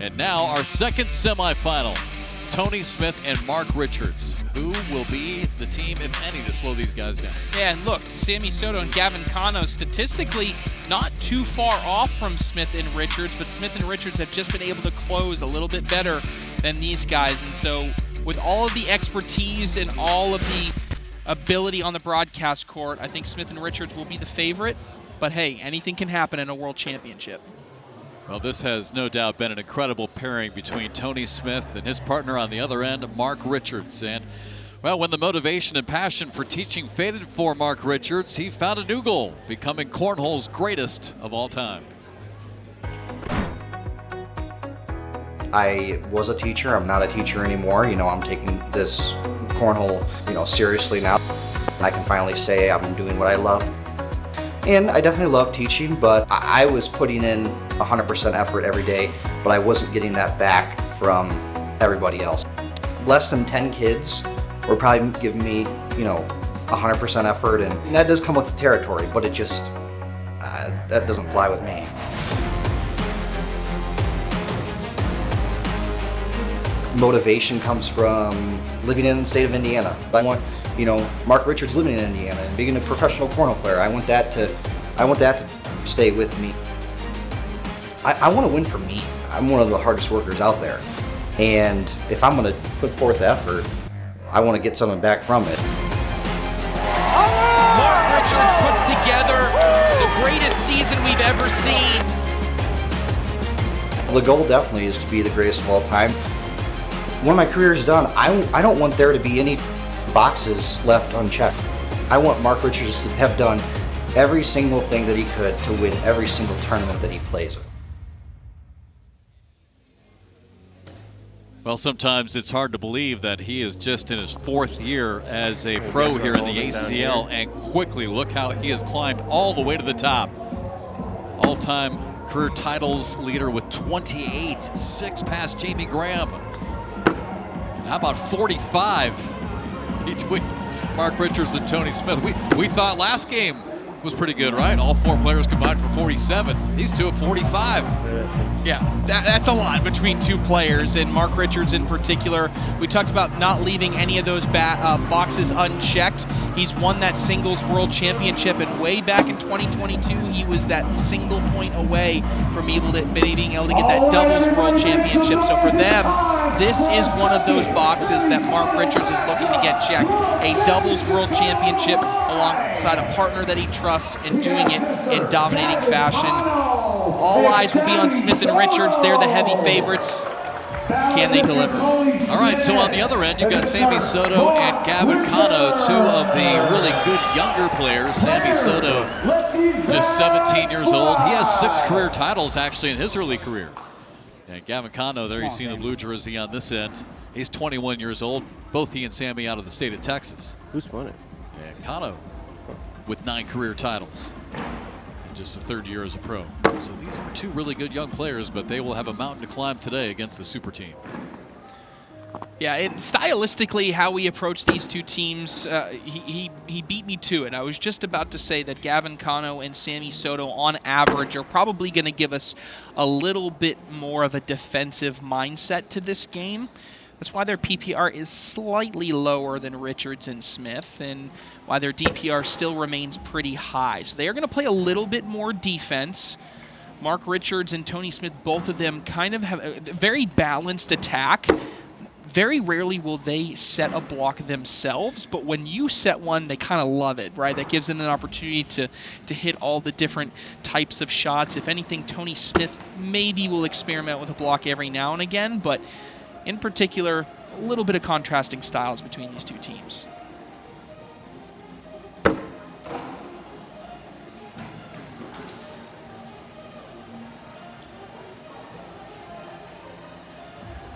And now our second semifinal, Tony Smith and Mark Richards. Who will be the team, if any, to slow these guys down? Yeah, and look, Sammy Soto and Gavin Cano statistically not too far off from Smith and Richards, but Smith and Richards have just been able to close a little bit better than these guys. And so with all of the expertise and all of the ability on the broadcast court, I think Smith and Richards will be the favorite. But hey, anything can happen in a world championship. Well, this has no doubt been an incredible pairing between Tony Smith and his partner on the other end, Mark Richards. And, well, when the motivation and passion for teaching faded for Mark Richards, he found a new goal, becoming Cornhole's greatest of all time. I was a teacher. I'm not a teacher anymore. I'm taking this Cornhole, seriously now. I can finally say I'm doing what I love. And I definitely love teaching, but I was putting in 100% effort every day, but I wasn't getting that back from everybody else. Less than 10 kids were probably giving me, 100% effort, and that does come with the territory, but it just, that doesn't fly with me. Motivation comes from living in the state of Indiana. I want, Mark Richards living in Indiana and being a professional cornhole player. I want that to stay with me. I want to win for me. I'm one of the hardest workers out there. And if I'm going to put forth the effort, I want to get something back from it. Mark Richards puts together the greatest season we've ever seen. The goal definitely is to be the greatest of all time. When my career is done, I don't want there to be any boxes left unchecked. I want Mark Richards to have done every single thing that he could to win every single tournament that he plays in. Well, sometimes it's hard to believe that he is just in his fourth year as a pro here in the ACL, and quickly look how he has climbed all the way to the top. All-time career titles leader with 28, 6 past Jamie Graham. And how about 45 between Mark Richards and Tony Smith? We thought last game was pretty good, right? All 4 players combined for 47. These two at 45. Yeah, that's a lot between 2 players, and Mark Richards in particular. We talked about not leaving any of those boxes unchecked. He's won that singles world championship, and way back in 2022, he was that single point away from being able to get that doubles world championship. So for them, this is one of those boxes that Mark Richards is looking to get checked. A doubles world championship alongside a partner that he trusts and doing it in dominating fashion. All eyes will be on Smith and Richards. They're the heavy favorites. Can they deliver? All right, so on the other end, you've got Sammy Soto and Gavin Cano, 2 of the really good younger players. Sammy Soto, just 17 years old. He has 6 career titles, actually, in his early career. And Gavin Cano, there you see the blue jersey on this end. He's 21 years old. Both he and Sammy out of the state of Texas. Who's won it? And Cano with 9 career titles. Just his 3rd year as a pro. So these are 2 really good young players, but they will have a mountain to climb today against the super team. Yeah, and stylistically, how we approach these 2 teams, he beat me to it. I was just about to say that Gavin Cano and Sammy Soto, on average, are probably going to give us a little bit more of a defensive mindset to this game. That's why their PPR is slightly lower than Richards and Smith, and why their DPR still remains pretty high. So they are going to play a little bit more defense. Mark Richards and Tony Smith, both of them kind of have a very balanced attack. Very rarely will they set a block themselves, but when you set one, they kind of love it, right? That gives them an opportunity to hit all the different types of shots. If anything, Tony Smith maybe will experiment with a block every now and again, but in particular, a little bit of contrasting styles between these 2 teams.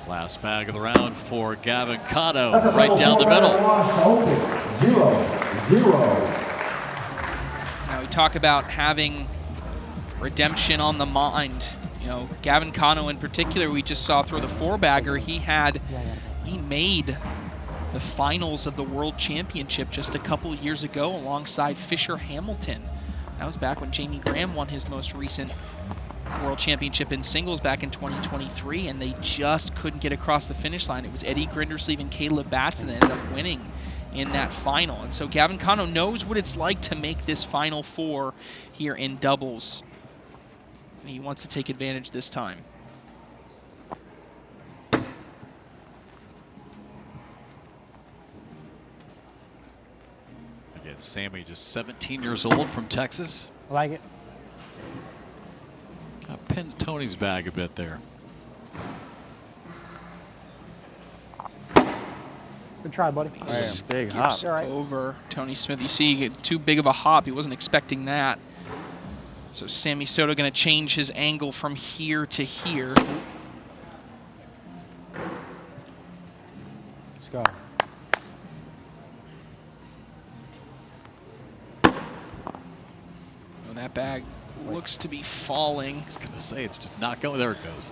Last bag of the round for Gavin Cano, right down the middle. 0-0. Now we talk about having redemption on the mind. Gavin Cano in particular, we just saw throw the 4-bagger. He made the finals of the World Championship just a couple years ago alongside Fisher Hamilton. That was back when Jamie Graham won his most recent World Championship in singles back in 2023, and they just couldn't get across the finish line. It was Eddie Grindersleeve and Caleb Batson that ended up winning in that final. And so Gavin Cano knows what it's like to make this Final Four here in doubles. And he wants to take advantage this time. Again, Sammy just 17 years old from Texas. I like it. Kind of pins Tony's bag a bit there. Good try, buddy. Big hop. Over Tony Smith. You see, he get too big of a hop. He wasn't expecting that. So Sammy Soto going to change his angle from here to here. Let's go. Oh, that bag looks to be falling. I was going to say, it's just not going. There it goes.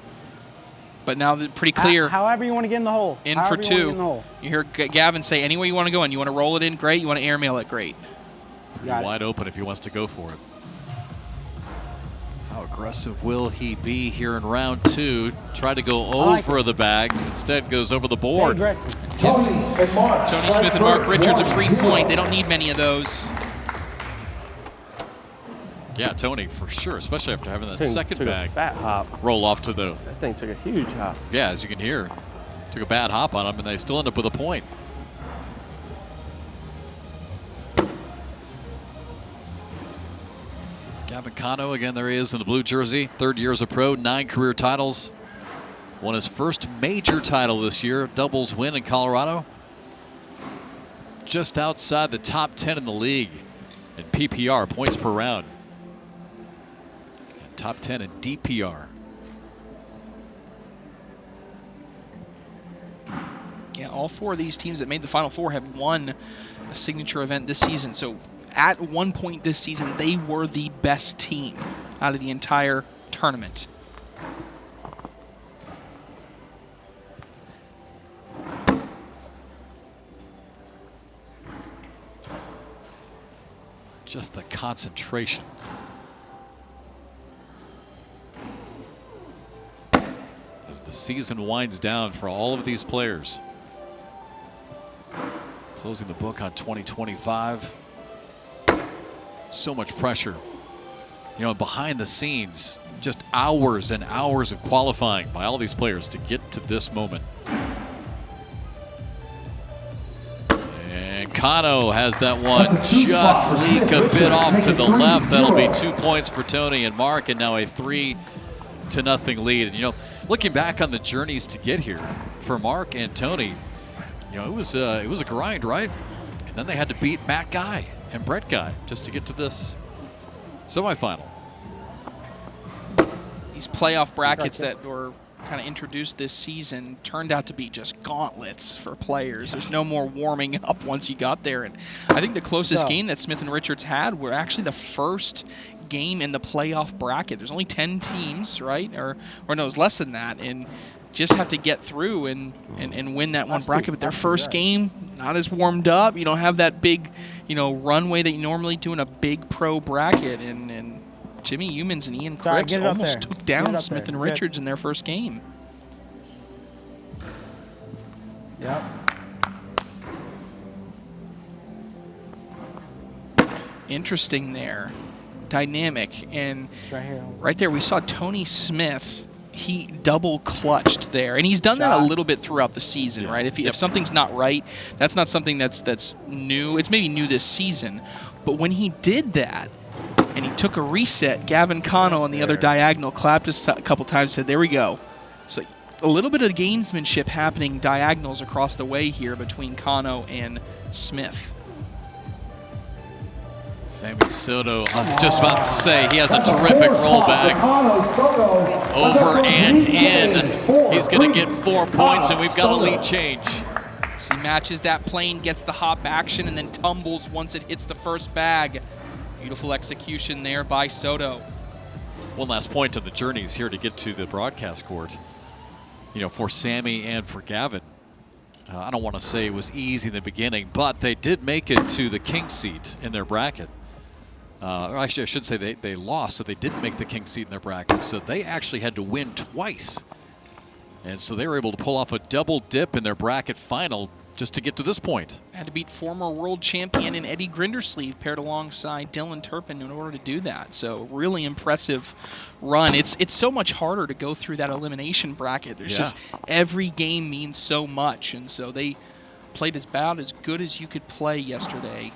But now they're pretty clear. However you want to get in the hole. In for two. You hear Gavin say, anywhere you want to go in. You want to roll it in, great. You want to airmail it, great. Pretty wide open if he wants to go for it. How aggressive will he be here in round two? Try to go over the bags. Instead goes over the board. Tony Smith and Mark Richards a free point. They don't need many of those. Yeah, Tony, for sure, especially after having that second bag fat hop. Roll off to the... That thing took a huge hop. Yeah, as you can hear. Took a bad hop on him, and they still end up with a point. Gavin Cano, again, there he is in the blue jersey. 3rd year as a pro, 9 career titles. Won his first major title this year, doubles win in Colorado. Just outside the top 10 in the league in PPR, points per round. Top 10 in DPR. Yeah, all 4 of these teams that made the Final Four have won a signature event this season. So at one point this season, they were the best team out of the entire tournament. Just the concentration. As the season winds down for all of these players. Closing the book on 2025. So much pressure. You know, behind the scenes, just hours and hours of qualifying by all these players to get to this moment. And Cano has that one just leak a bit off to the left. That'll be 2 points for Tony and Mark, and now a 3-0 lead. And you know, looking back on the journeys to get here for Mark and Tony, you know, it was a grind, right? And then they had to beat Matt Guy and Brett Guy just to get to this semifinal. These playoff brackets that were kind of introduced this season turned out to be just gauntlets for players. There's no more warming up once you got there. And I think the closest game that Smith and Richards had were actually the first game in the playoff bracket. There's only 10 teams, right? Or no, it's less than that. And just have to get through and win that one bracket. But their first game, not as warmed up. You don't have that big, you know, runway that you normally do in a big pro bracket. And Jimmy Humans and Ian Cripps almost took down Smith and Richards in their first game. Yep. Interesting there. Dynamic. And right there we saw Tony Smith. He double clutched there, and he's done that a little bit throughout the season, right? If something's not right, that's not something that's new. It's maybe new this season, but when he did that, and he took a reset, Gavin Cano on the other diagonal clapped us a couple times, said, "There we go." So a little bit of gamesmanship happening diagonals across the way here between Cano and Smith. Sammy Soto, I was just about to say, he has a terrific rollback. Over and in. He's going to get 4 points, and we've got a lead change. So he matches that plane, gets the hop action, and then tumbles once it hits the first bag. Beautiful execution there by Soto. One last point on the journeys here to get to the broadcast court. You know, for Sammy and for Gavin. I don't want to say it was easy in the beginning, but they did make it to the king seat in their bracket. or actually I should say they lost, so they didn't make the king seat in their bracket. So they actually had to win twice. And so they were able to pull off a double dip in their bracket final just to get to this point. Had to beat former world champion and Eddie Grindersleeve paired alongside Dylan Turpin in order to do that. So really impressive run. It's so much harder to go through that elimination bracket. There's just every game means so much, and so they played about as good as you could play yesterday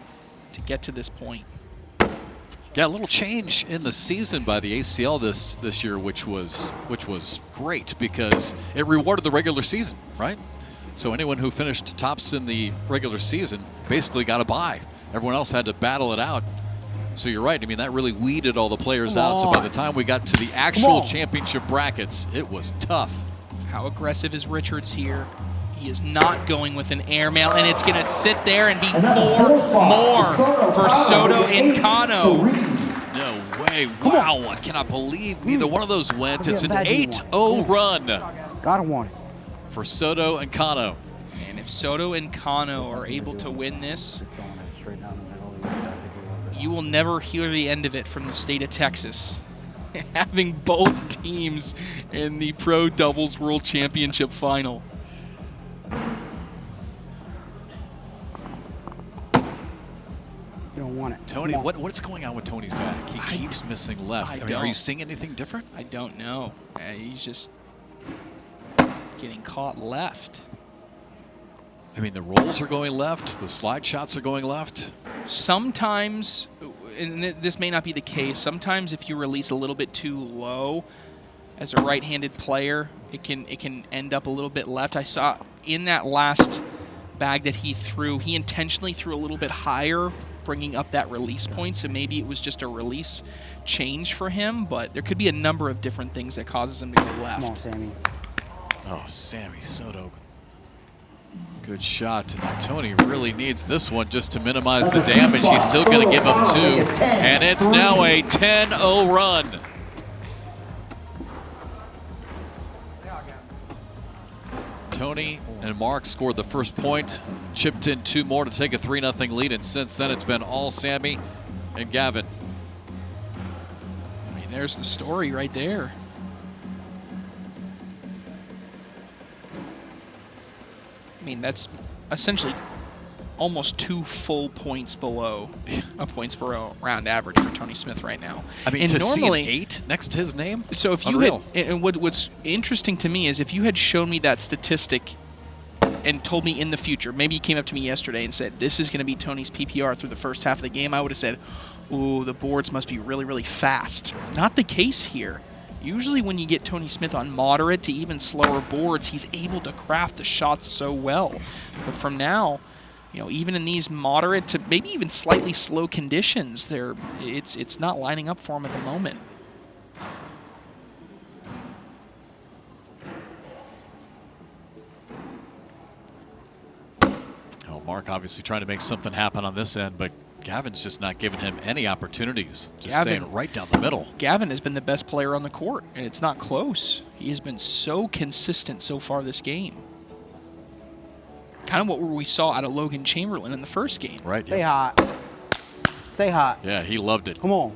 to get to this point. Yeah, a little change in the season by the ACL this year, which was great because it rewarded the regular season, right? So anyone who finished tops in the regular season basically got a bye. Everyone else had to battle it out. So you're right. I mean, that really weeded all the players out. So by the time we got to the actual championship brackets, it was tough. How aggressive is Richards here? He is not going with an airmail, and it's going to sit there and be 4 more for Soto and Cano. No way. Wow. I cannot believe neither one of those went. It's an 8-0 run. Gotta want it. For Soto and Cano. And if Soto and Cano are able to win this, you will never hear the end of it from the state of Texas. Having both teams in the Pro Doubles World Championship final. You don't want it. Tony, what's going on with Tony's back? He keeps missing left. I mean, are you seeing anything different? I don't know. He's just getting caught left. I mean, the rolls are going left. The slide shots are going left. Sometimes, and this may not be the case, sometimes if you release a little bit too low as a right-handed player, it can end up a little bit left. I saw in that last bag that he threw, he intentionally threw a little bit higher, bringing up that release point, so maybe it was just a release change for him, but there could be a number of different things that causes him to go left. Come on, Sammy. Oh, Sammy Soto. Good shot. And Tony really needs this one just to minimize the damage. He's still going to give him 2. And it's now a 10-0 run. Tony and Mark scored the first point, chipped in 2 more to take a 3-0 lead, and since then it's been all Sammy and Gavin. I mean, there's the story right there. I mean, that's essentially almost 2 full points below a points per round average for Tony Smith right now. I mean, and to normally, see an 8 next to his name? So if you Unreal. had, and what's interesting to me is if you had shown me that statistic and told me in the future, maybe you came up to me yesterday and said, this is going to be Tony's PPR through the first half of the game, I would have said, ooh, the boards must be really, really fast. Not the case here. Usually when you get Tony Smith on moderate to even slower boards, he's able to craft the shots so well. But from now, you know, even in these moderate to maybe even slightly slow conditions, it's not lining up for him at the moment. Oh, Mark obviously trying to make something happen on this end, but Gavin's just not giving him any opportunities. Just staying right down the middle. Gavin has been the best player on the court, and it's not close. He has been so consistent so far this game. Kind of what we saw out of Logan Chamberlain in the first game. Right. Stay hot. Stay hot. Yeah, he loved it. Come on.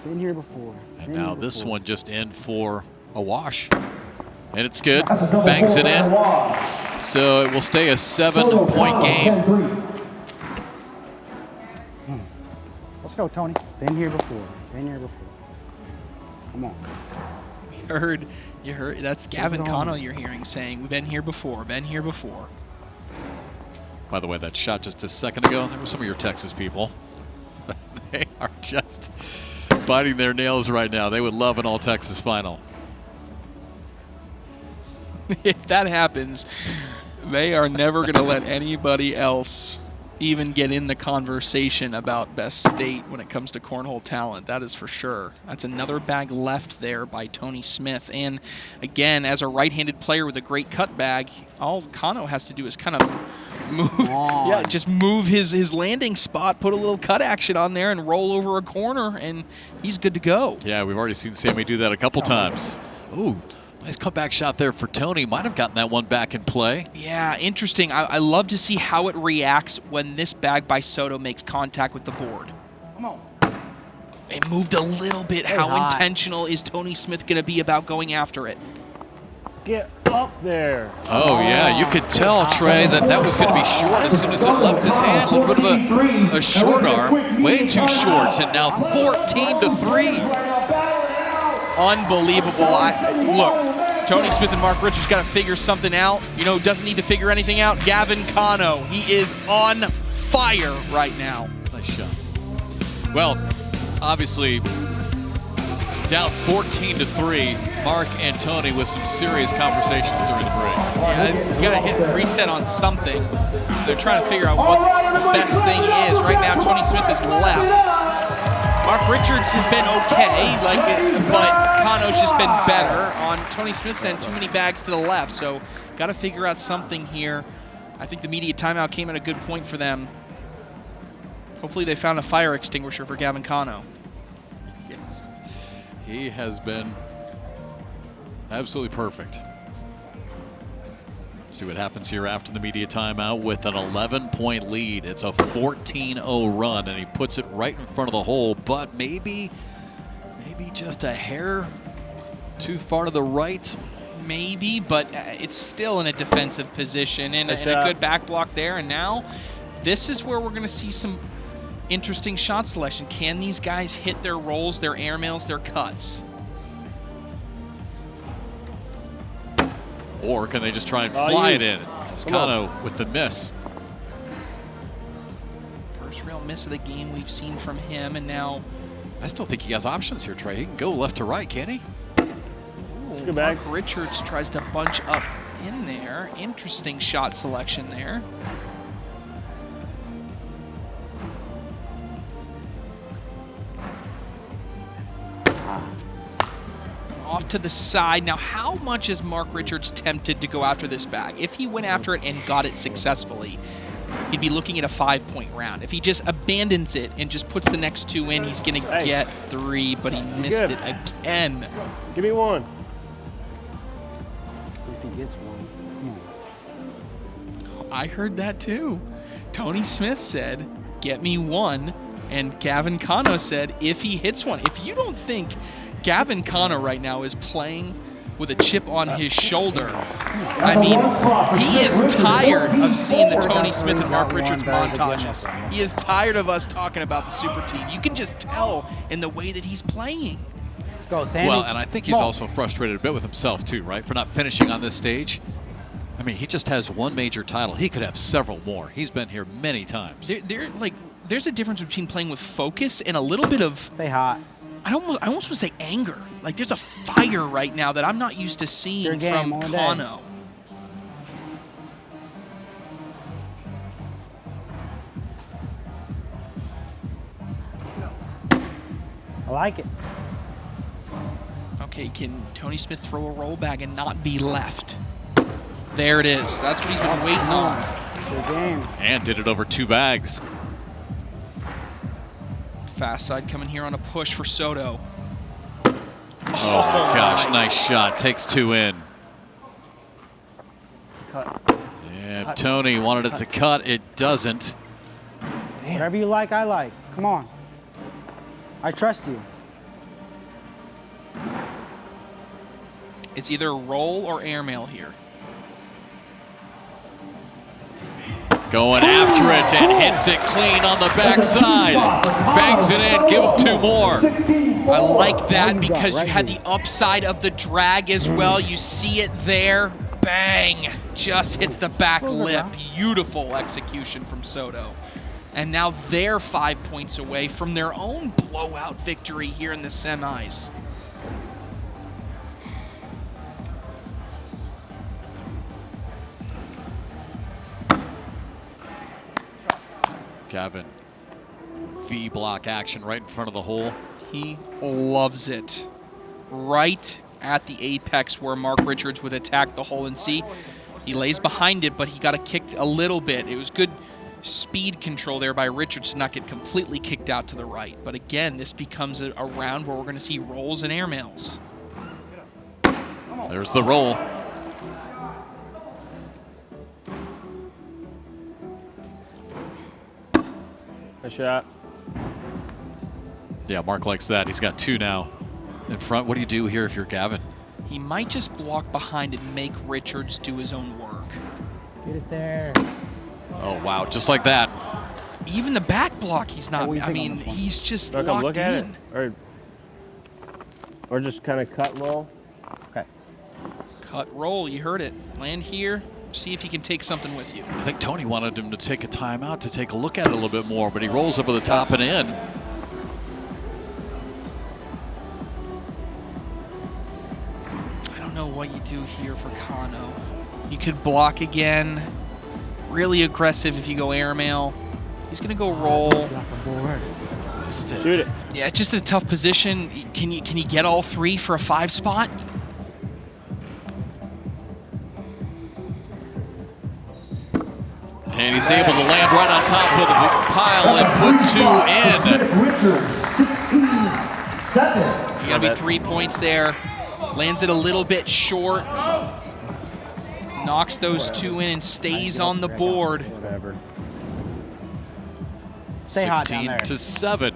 Been here before. And now this one just in for a wash. And it's good. Bangs it in. So it will stay a 7-point game. Let's go, Tony. Been here before. Been here before. Come on. You heard, that's Gavin Cano you're hearing saying, we've been here before, been here before. By the way, that shot just a second ago, there were some of your Texas people. They are just biting their nails right now. They would love an all-Texas final. If that happens, they are never going to let anybody else even get in the conversation about best state when it comes to cornhole talent. That is for sure. That's another bag left there by Tony Smith. And again, as a right-handed player with a great cut bag, all Cano has to do is kind of move, just move his landing spot, put a little cut action on there, and roll over a corner, and he's good to go. Yeah, we've already seen Sammy do that a couple times. Ooh. Nice cutback shot there for Tony. Might have gotten that one back in play. Yeah, interesting. I love to see how it reacts when this bag by Soto makes contact with the board. Come on. It moved a little bit. Hey, How hot. intentional is Tony Smith going to be about going after it? Get up there. Oh, yeah, you could tell, Trey, that was going to be short as soon as it left his hand. A little bit of a short arm, way too short, and now 14-3. Unbelievable. Look, Tony Smith and Mark Richards got to figure something out. You know who doesn't need to figure anything out? Gavin Cano. He is on fire right now. Nice shot. Well, obviously, down 14-3. Mark and Tony with some serious conversations during the break. Yeah, you got to hit reset on something. So they're trying to figure out what the best thing is. Right now, Tony Smith is left. Mark Richards has been okay, but Cano's just been better. On Tony Smith's end, too many bags to the left. So got to figure out something here. I think the media timeout came at a good point for them. Hopefully they found a fire extinguisher for Gavin Cano. Yes. He has been absolutely perfect. See what happens here after the media timeout with an 11-point lead. It's a 14-0 run, and he puts it right in front of the hole, but maybe just a hair too far to the right. Maybe, but it's still in a defensive position and a good back block there. And now this is where we're going to see some interesting shot selection. Can these guys hit their rolls, their airmails, their cuts? Or can they just try and fly it in? It's Cano with the miss. First real miss of the game we've seen from him, and now I still think he has options here, Trey. He can go left to right, can't he? ooh, Mark Richards tries to bunch up in there. Interesting shot selection there. Off to the side. Now, how much is Mark Richards tempted to go after this bag? If he went after it and got it successfully, he'd be looking at a 5-point round. If he just abandons it and just puts the next two in, he's going to get 3, but he missed it again. Give me one. If he gets one. Come on. I heard that too. Tony Smith said, get me one, and Gavin Cano said, if he hits one. If you don't think Gavin Cano right now is playing with a chip on his shoulder, I mean, he is tired of seeing the Tony Smith and Mark Richards montages. He is tired of us talking about the super team. You can just tell in the way that he's playing. Let's go, Sammy. Well, and I think he's also frustrated a bit with himself too, right? For not finishing on this stage. I mean, he just has one major title. He could have several more. He's been here many times. There's a difference between playing with focus and a little bit of, Stay hot. I almost want to say anger. Like, there's a fire right now that I'm not used to seeing from Cano. I like it. Okay, can Tony Smith throw a roll bag and not be left? There it is. That's what he's been waiting on. Good game. And did it over 2 bags. Fast side coming here on a push for Soto. Oh, gosh, nice shot. Takes 2 in. Cut. Yeah, Tony wanted it to cut. It doesn't. Whatever you like, I like. Come on. I trust you. It's either roll or airmail here. Going after it and hits it clean on the backside. Bangs it in, give him 2 more. I like that because you had the upside of the drag as well. You see it there. Bang! Just hits the back lip. Beautiful execution from Soto. And now they're 5 points away from their own blowout victory here in the semis. Gavin, V block action right in front of the hole. He loves it. Right at the apex where Mark Richards would attack the hole and see. He lays behind it, but he got a kick a little bit. It was good speed control there by Richards to not get completely kicked out to the right. But again, this becomes a round where we're going to see rolls and airmails. There's the roll. Nice shot. Yeah, Mark likes that. He's got 2 now in front. What do you do here if you're Gavin? He might just block behind and make Richards do his own work. Get it there. Oh, wow. Just like that. Even the back block, he's not. What do you I think on mean, this one? he's just Look, locked look at it, in. or just kind of cut roll. Okay. Cut, roll. You heard it. Land here. See if you can take something with you. I think Tony wanted him to take a timeout to take a look at it a little bit more, but he rolls over the top and in. I don't know what you do here for Cano. You could block again. Really aggressive if you go airmail. He's going to go roll. Missed it. Shoot it. Yeah, it's just a tough position. Can you get all 3 for a 5 spot? And he's able to land right on top of the pile and put 2 in. Richards, 16-7. You got to be 3 points there. Lands it a little bit short. Knocks those 2 in and stays on the board. Whatever. Stay hot down 16 there. to 7.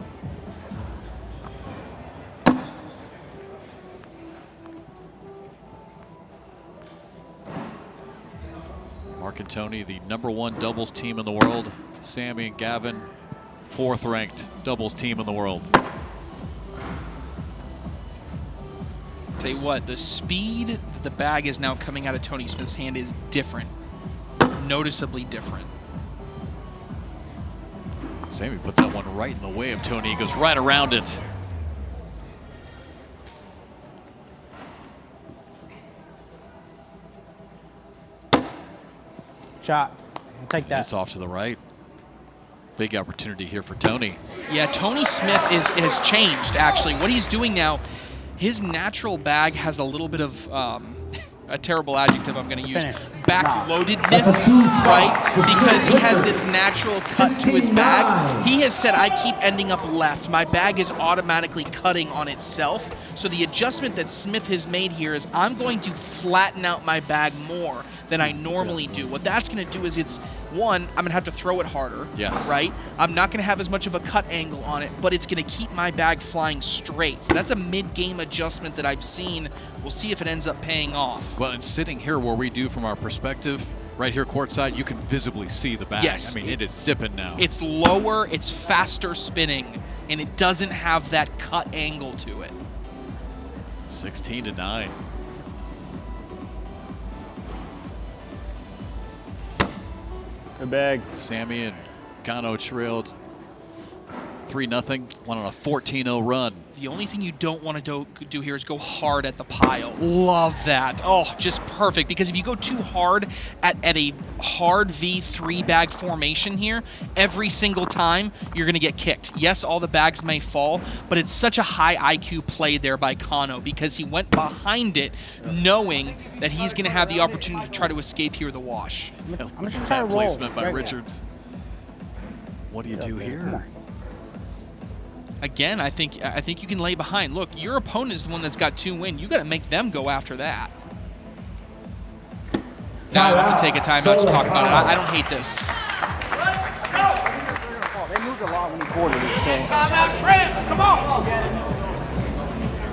Mark and Tony, the #1 doubles team in the world. Sammy and Gavin, 4th ranked doubles team in the world. Tell you what, the speed that the bag is now coming out of Tony Smith's hand is different. Noticeably different. Sammy puts that one right in the way of Tony. He goes right around it. Shot. I'll take that. It's off to the right. Big opportunity here for Tony. Yeah, Tony Smith has changed, actually. What he's doing now, his natural bag has a little bit of a terrible adjective I'm going to use, backloadedness, right? Because he has this natural cut to his bag. He has said, I keep ending up left. My bag is automatically cutting on itself. So the adjustment that Smith has made here is I'm going to flatten out my bag more than I normally do. What that's going to do is I'm going to have to throw it harder, Yes. right? I'm not going to have as much of a cut angle on it, but it's going to keep my bag flying straight. So that's a mid-game adjustment that I've seen. We'll see if it ends up paying off. Well, and sitting here where we do from our perspective, right here courtside, you can visibly see the bag. Yes. I mean, it is zipping now. It's lower, it's faster spinning, and it doesn't have that cut angle to it. 16 to 9. Good bag. Sammy and Cano trailed 3-0, went on a 14-0 run. The only thing you don't want to do here is go hard at the pile. Love that. Oh, just perfect. Because if you go too hard at a hard V3 bag formation here, every single time you're going to get kicked. Yes, all the bags may fall, but it's such a high IQ play there by Cano because he went behind it knowing that he's going to have the opportunity to try to escape here the wash. I'm just trying to Bad roll. placement by Right Richards. What do you do Come here? on. Again, I think you can lay behind. Look, your opponent is the one that's got 2 win. You got to make them go after that. Now I want to take a timeout to talk about it. I don't hate this. They moved a lot when he quartered it, so. Timeout, Trent. Come on.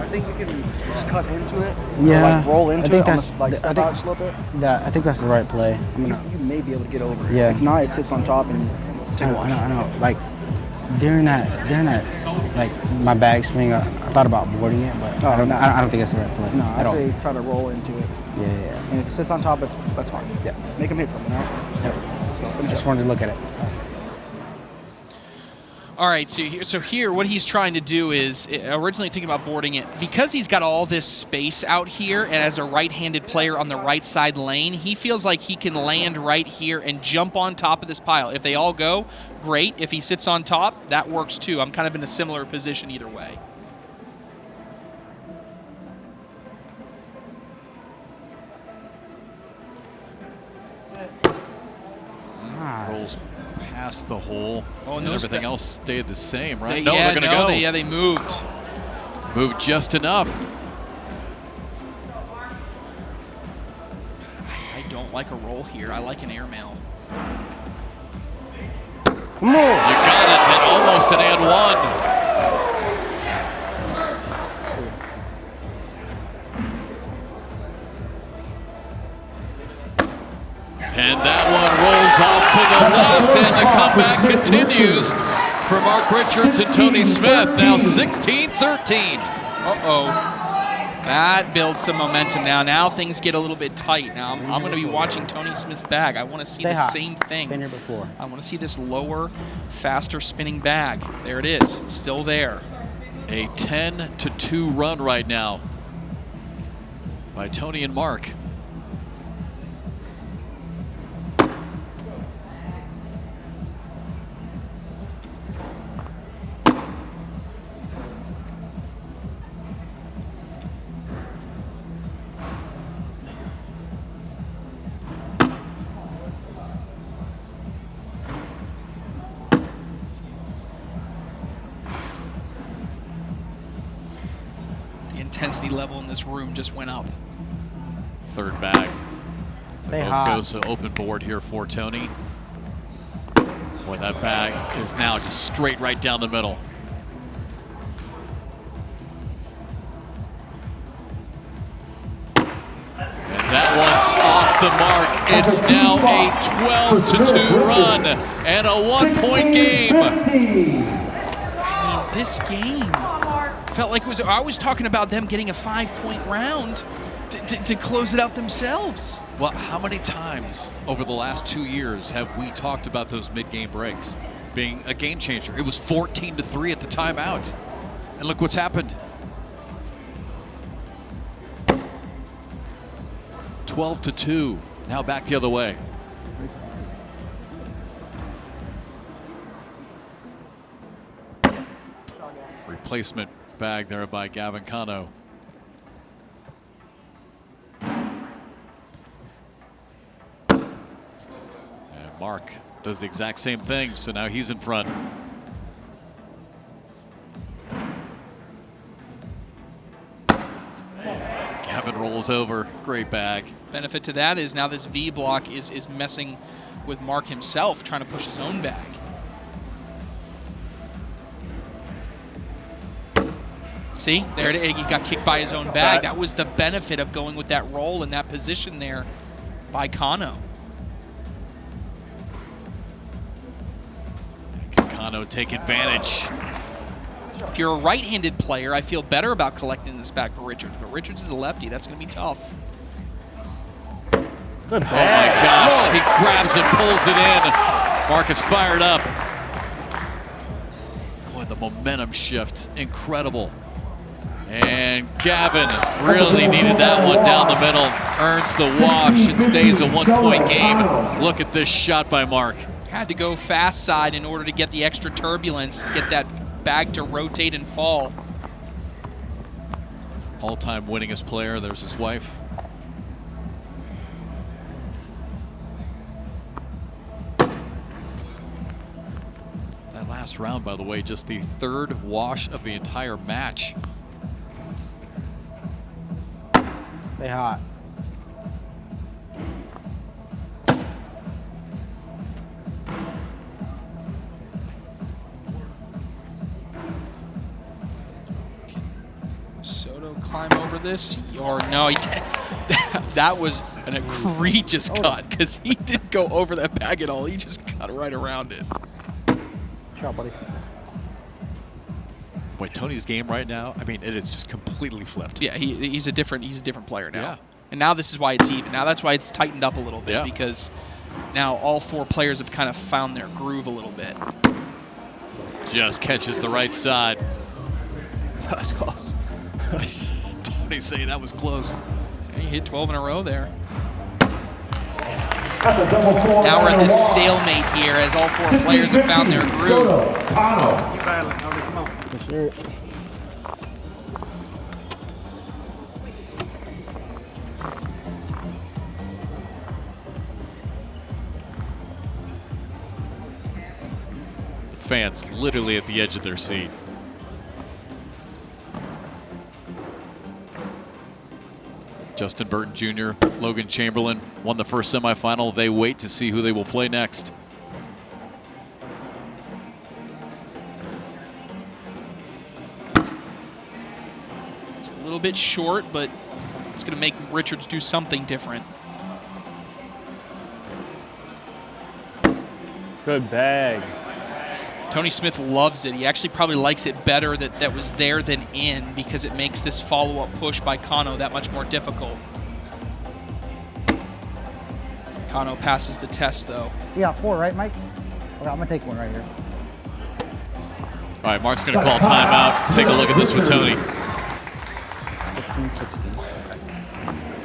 I think you can just cut into it. Yeah, Or like roll into I think it. that's- Almost like I step think- out slope it. I think that's the right play. You may be able to get over it. Yeah. If not, it sits on top and take a wash. I know. Like during that, like my bag swing, I thought about boarding it, but I don't think it's the right play. No, at I'd all. say try to roll into it. Yeah. And if it sits on top, that's fine. Yeah. Make him hit something, all right? Yep. Let's go. I Finish just up. wanted to look at it. All right, so here, what he's trying to do is, originally thinking about boarding it, because he's got all this space out here, and as a right-handed player on the right side lane, he feels like he can land right here and jump on top of this pile. If they all go, great. If he sits on top, that works too. I'm kind of in a similar position either way. Rolls past the hole. Oh, and and those everything ba- else stayed the same, right? They- No, yeah, they're going to go. They moved. Moved just enough. I don't like a roll here. I like an airmail. Come on. You got it, and almost an and one. And that one rolls off to the left, and the comeback continues for Mark Richards and Tony Smith. Now 16-13. Uh-oh. That builds some momentum now. Now things get a little bit tight. Now I'm going to be watching Tony Smith's bag. I want to see the same thing. Been here before. I want to see this lower, faster spinning bag. There it is. It's still there. A 10-2 run right now by Tony and Mark. Intensity level in this room just went up. Third bag. Stay Both hot. goes to open board here for Tony. Boy, that bag is now just straight right down the middle. And that one's off the mark. It's now a 12-2 run and a 1-point game. I mean, this game felt like it was. I was talking about them getting a 5-point round to close it out themselves. Well, how many times over the last 2 years have we talked about those mid-game breaks being a game changer? It was 14-3 at the timeout. And look what's happened. 12-2, now back the other way. Replacement bag there by Gavin Cano. And Mark does the exact same thing, so now he's in front. Gavin rolls over, great bag. Benefit to that is now this V block is messing with Mark himself, trying to push his own bag. See, there it is. He got kicked by his own bag. That was the benefit of going with that roll in that position there by Cano. Can Cano take advantage? If you're a right-handed player, I feel better about collecting this back for Richards, but Richards is a lefty. That's going to be tough. Good Oh my gosh, he grabs it, pulls it in. Mark is fired up. Boy, the momentum shift, incredible. And Gavin really needed that one down the middle. Earns the wash. It stays a 1-point game. Look at this shot by Mark. Had to go fast side in order to get the extra turbulence, to get that bag to rotate and fall. All-time winningest player. There's his wife. That last round, by the way, just the third wash of the entire match. Stay hot. Soto climb over this, or no? That was an egregious cut because he didn't go over that bag at all. He just cut right around it. Shot, buddy. Boy, Tony's game right now, I mean, it is just completely flipped. Yeah, he's a different player now. Yeah. And now this is why it's even. Now that's why it's tightened up a little bit, Yeah. because now all four players have kind of found their groove a little bit. Just catches the right side. That's close. Tony saying that was close. Yeah, he hit 12 in a row there. Now we're at this stalemate here as all four players have found their groove. Soto, Cano. For sure. The fans literally at the edge of their seat. Justin Burton Jr., Logan Chamberlain won the first semifinal. They wait to see who they will play next. It's a little bit short, but it's going to make Richards do something different. Good bag. Tony Smith loves it. He actually probably likes it better that was there than in, because it makes this follow-up push by Cano that much more difficult. Cano passes the test, though. You got 4, right, Mike? Okay, I'm gonna take one right here. All right, Mark's going to call timeout. Take a look at this with Tony. 15, 16.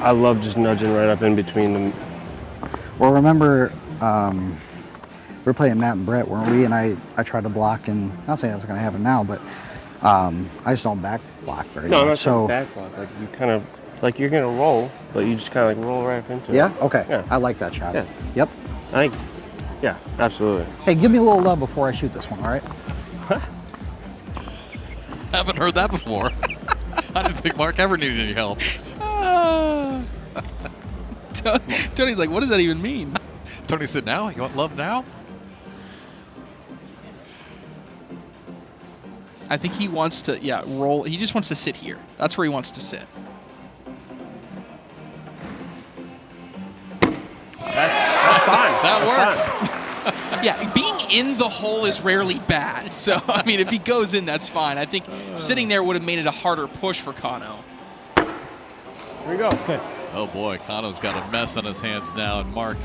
I love just nudging right up in between them. Well, remember, we were playing Matt and Brett, weren't we? And I tried to block, and not saying that's gonna happen now, but I just don't back block very No, much. I'm not So back block. Like you kind of, like you're gonna roll, but you just kind of like roll right up into it. yeah, okay. Yeah. I like that shot. Yeah. Yep. Yeah, absolutely. Hey, give me a little love before I shoot this one, all right? Haven't heard that before. I didn't think Mark ever needed any help. Tony's like, what does that even mean? Tony said, now? You want love now? I think he wants to, roll. He just wants to sit here. That's where he wants to sit. That's fine. That works. Yeah, being in the hole is rarely bad. So, I mean, if he goes in, that's fine. I think sitting there would have made it a harder push for Cano. Here we go. Okay. Oh, boy. Cano's got a mess on his hands now. And Mark,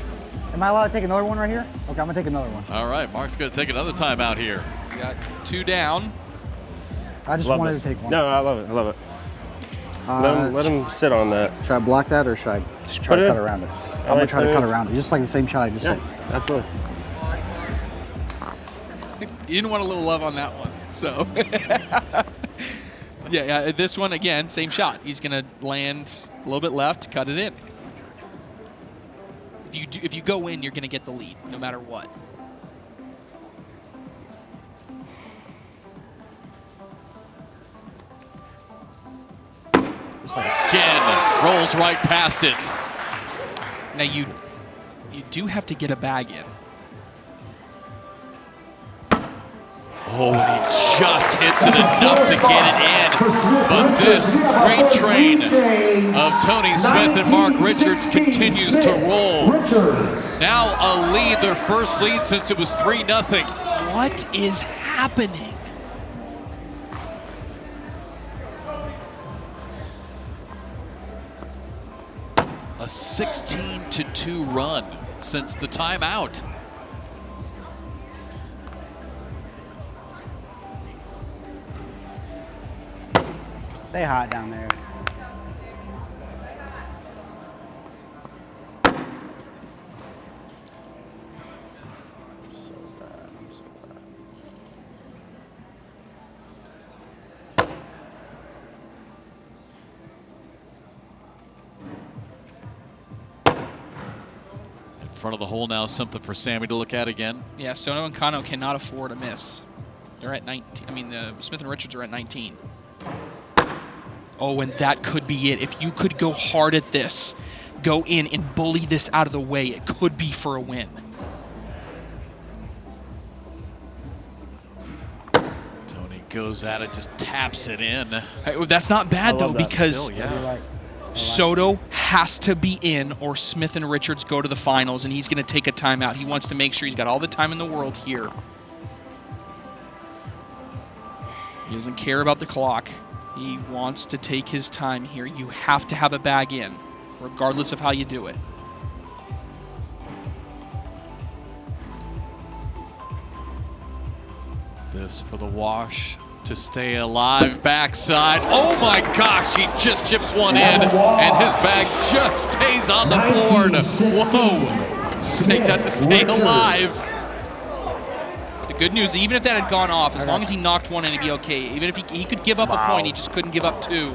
Am I allowed to take another one right here? Okay, I'm gonna take another one. all right, Mark's going to take another timeout here. We got 2 down. I just Love wanted it. to take one. No, I love it. I love it. Let him sit on that. Should I block that, or should I just try put to it cut in. around it? I'm I gonna like try to putting cut it in. around it, just like the same shot I just Yeah, hit. absolutely. You didn't want a little love on that one. So, yeah, this one, again, same shot. He's going to land a little bit left, cut it in. If you go in, you're going to get the lead, no matter what. Again, rolls right past it. Now, you do have to get a bag in. Oh, and he just hits it enough to get it in. But this freight train of Tony Smith and Mark Richards continues to roll. Now a lead, their first lead since it was 3-0. What is happening? A 16-2 run since the timeout. Stay hot down there. In front of the hole now, something for Sammy to look at again. Yeah, Soto and Cano cannot afford a miss. They're at 19. I mean, Smith and Richards are at 19. Oh, and that could be it. If you could go hard at this, go in and bully this out of the way, it could be for a win. Tony goes at it, just taps it in. Hey, that's not bad, though, love that. because Still, yeah. Soto has to be in or Smith and Richards go to the finals, and he's going to take a timeout. He wants to make sure he's got all the time in the world here. He doesn't care about the clock. He wants to take his time here. You have to have a bag in, regardless of how you do it. This for the wash to stay alive. Backside. Oh my gosh, he just chips one in, and his bag just stays on the board. Whoa. Take that to stay alive. The good news, even if that had gone off, as long as he knocked one in, he'd be okay. Even if he could give up a point, he just couldn't give up 2.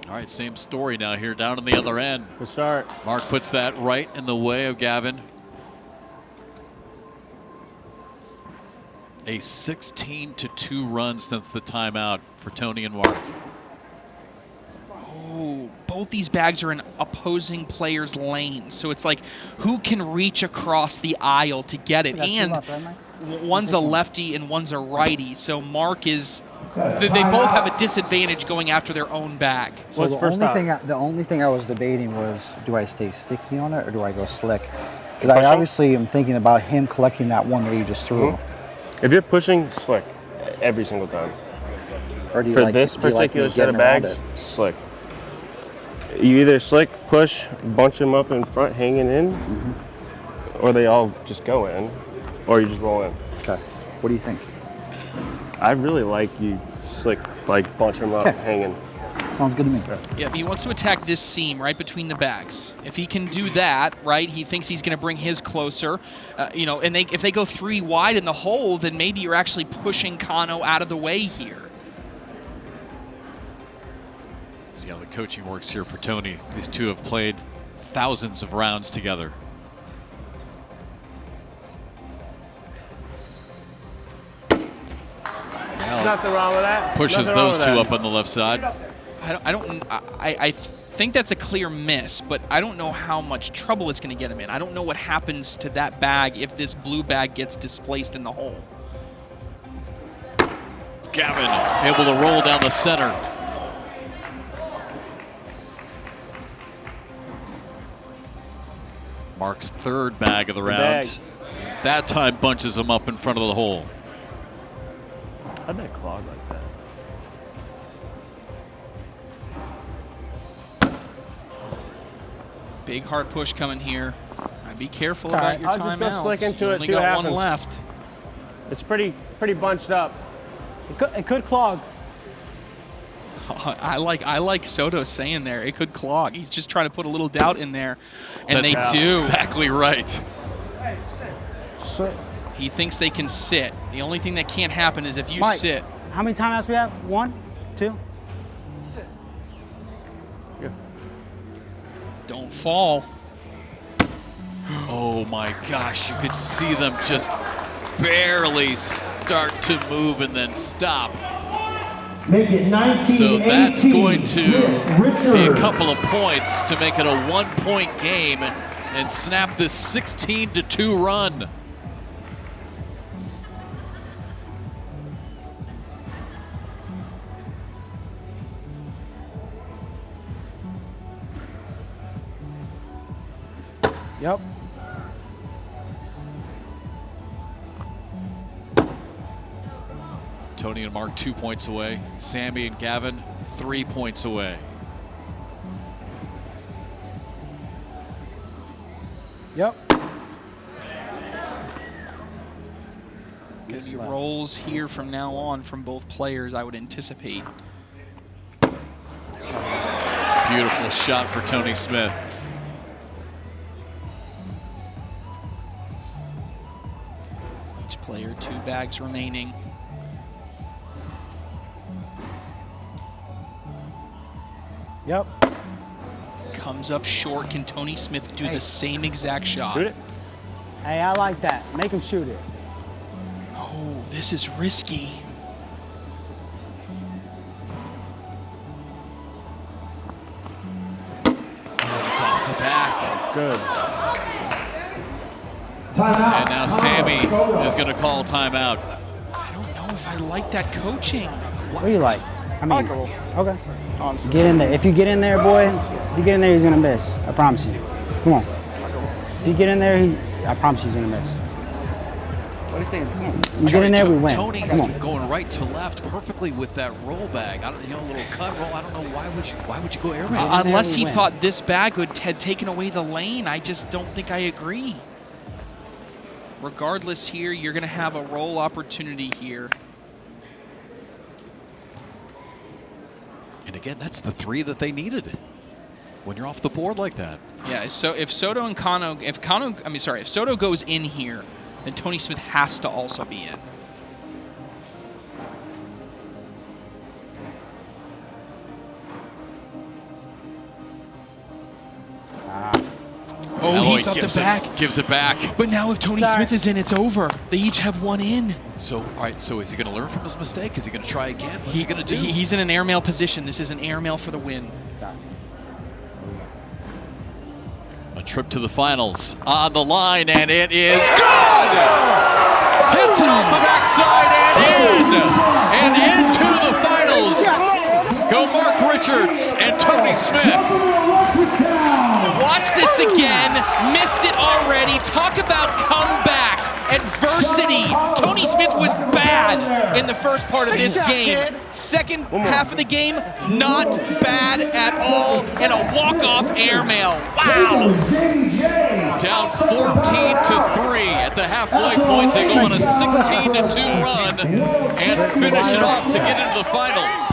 All right, same story now here down on the other end. Good start. Mark puts that right in the way of Gavin. A 16-2 run since the timeout for Tony and Mark. Oh, both these bags are in opposing players' lanes. So it's like, who can reach across the aisle to get it? And one's a lefty and one's a righty. So Mark is, they both have a disadvantage going after their own bag. So the only thing I was debating was, do I stay sticky on it or do I go slick? Because I obviously am thinking about him collecting that one that you just threw. If you're pushing, slick every single time. Or do you For this particular set of bags, slick. You either slick, push, bunch them up in front, hanging in, or they all just go in, or you just roll in. Okay. What do you think? I really like you slick, like bunch them up, hanging. Sounds good to me. Yeah, he wants to attack this seam right between the bags. If he can do that, right, he thinks he's going to bring his closer. You know, and if they go 3 wide in the hole, then maybe you're actually pushing Cano out of the way here. See how the coaching works here for Tony. These two have played thousands of rounds together. Nothing wrong with that. Pushes those two up on the left side. I think that's a clear miss, but I don't know how much trouble it's going to get him in. I don't know what happens to that bag if this blue bag gets displaced in the hole. Gavin able to roll down the center. Mark's third bag of the round. That time bunches him up in front of the hole. How'd that clog like that? Big hard push coming here. Be careful about your timeouts. I'll just go slick into you it. only got one left. It's pretty bunched up. It could clog. I like Soto saying there, it could clog. He's just trying to put a little doubt in there, and That's they do. Exactly right. He thinks they can sit. The only thing that can't happen is if you Mike, sit. How many timeouts we have? 1, 2? Don't fall. Oh my gosh, you could see them just barely start to move and then stop. Make it 19-18. So that's going to be a couple of points to make it a 1-point game and snap this 16-2 run. Yep. Tony and Mark 2 points away. Sammy and Gavin 3 points away. Yep. Going to be rolls here from now on from both players, I would anticipate. Beautiful shot for Tony Smith. Each player 2 bags remaining. Yep. Comes up short. Can Tony Smith do the same exact shot? Shoot it. Hey, I like that. Make him shoot it. Oh, this is risky. Oh, it's off the back. Good. Timeout. And now Sammy is going to call timeout. I don't know if I like that coaching. What do you like? I mean, okay. Honestly. Get in there. If you get in there, boy, if you get in there, he's going to miss. I promise you. Come on. If you get in there, I promise you he's going to miss. What are you saying? Come on. You get in there, we win. Tony has Come on. been going right to left perfectly with that roll bag. I don't, a little cut roll. I don't know why would you go airman? Unless he thought this bag had taken away the lane. I just don't think I agree. Regardless here, you're going to have a roll opportunity here. And again, that's the 3 that they needed when you're off the board like that. Yeah, so if Soto and Cano, if Soto goes in here, then Tony Smith has to also be in. Oh, he's up the back. Gives it back. But now if Tony Smith is in, it's over. They each have 1 in. So, all right, so is he going to learn from his mistake? Is he going to try again? What's he going to do? He's in an airmail position. This is an airmail for the win. trip to the finals on the line, and it is good! Hits it off the backside and into the finals. Go Mark Richards and Tony Smith. Watch this again. Missed it already. Talk about comeback. Adversity. Tony Smith was bad in the first part of this game. Second half of the game, not bad at all. And a walk-off airmail. Wow. Down 14-3 at the halfway point. They go on a 16-2 run and finish it off to get into the finals.